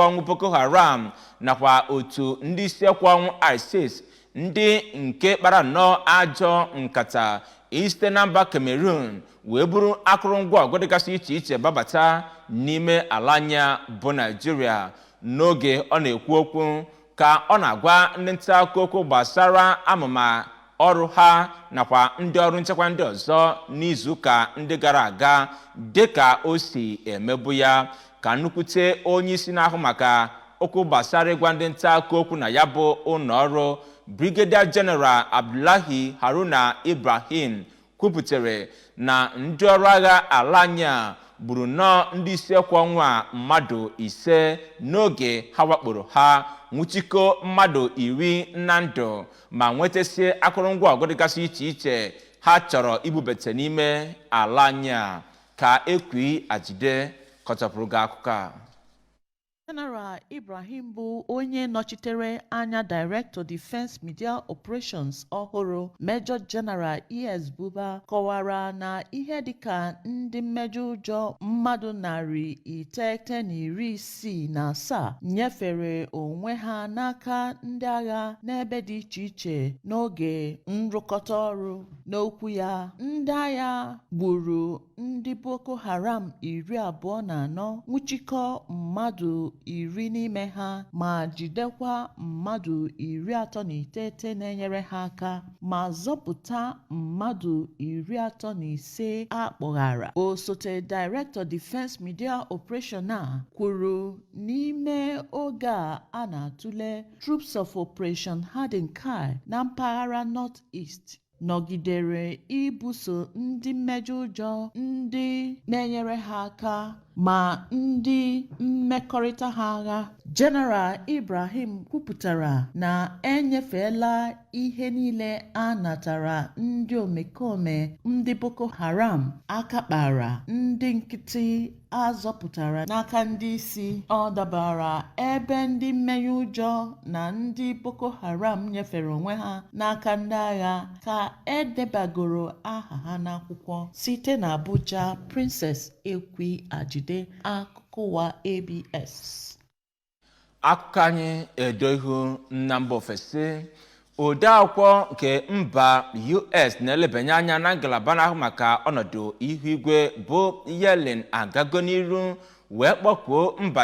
ọnwụ Boko Haram nakwa otu ndị isi ọnwụ ISIS ndị nke kpara nnọọ ajọ nkata site na mba Cameroon wee buru akụrụngwa ọgụ dịgasị iche iche babata n'ime ala anya bụ Naijiria. N'oge ọ na-ekwu okwu ka ọ na-agwa ndị nta akụkọ okwu gbasara amụma ọrụ ha nakwa ndị ọrụ nchekwa ndị ọzọ n'izuụka ndị gara aga dịka o si emebu ya, ka nnukwute onye isi na-ahụ maka okwu gbasara ịgwa ndị nta akụkọ okwu na ya bụ ụlọ ọrụ Brigadier General Abdullahi Haruna Ibrahim kwuputere na ndị ọrụ agha ala anyị gburu nnọọ ndị isi ọnwụ a mmadụ 5 n'oge ha wakporo ha, nwụchikọ mmadụ 10 na ndụ ma nwetasie akụrụngwa ọgụ dịgasị iche iche ha chọrọ ibubete n'ime ala anyị ka Ekwi Ajide kọchapụrụ gị akụkọ a. General Ibrahim bụ onye nọchitere anya Director Defense Media Operations ọhụrụ Major General E.S. Buba kọwara na ihe dịka ndị mmejọ ụjọ mmadụ 967 nyefere onwe ha n'aka ndị agha n'ebe dị iche iche n'oge nrụkọta ọrụ. N'okwu ya, ndị agha gburu ndị Boko Haram 24, nwụchikọ mmadụ 10 n'ime ha ma jidekwa mmadụ 39 na-enyere ha aka ma zọpụta mmadụ 35 akpọghara. Osote Director Defense Media Operation a kwuru n'ime oge a na-atụle Troops of Operation Hardened Kai na mpaghara North East nọgidere ibuso ndị mmejọ ụjọ ndị na-enyere ha aka ma ndị mmekọrịta ha agha. General Ibrahim kwupụtara na enyefeela ihe niile a natara ndị omekome ndị Boko Haram aka kpara ndị nkịtị azọpụtara n'aka ndị isi. Ọ dabara ebe ndị mmenye ụjọ na ndị Boko Haram nyefere onwe ha n'aka ndị agha ka edebagoro aha ha n'akwụkwọ. Site na Abuja, Princess Ekwi Ajide, akụkọ ụwa ABS. Akụkọ anyị edo ihu na mba ofesi. Odeakwụkwọ nke mba US na-elebanye anya na ngalaba n'ahụ maka ọnọdụ ihu igwe bụ Yellen agago n'iru wee kpọkuo mba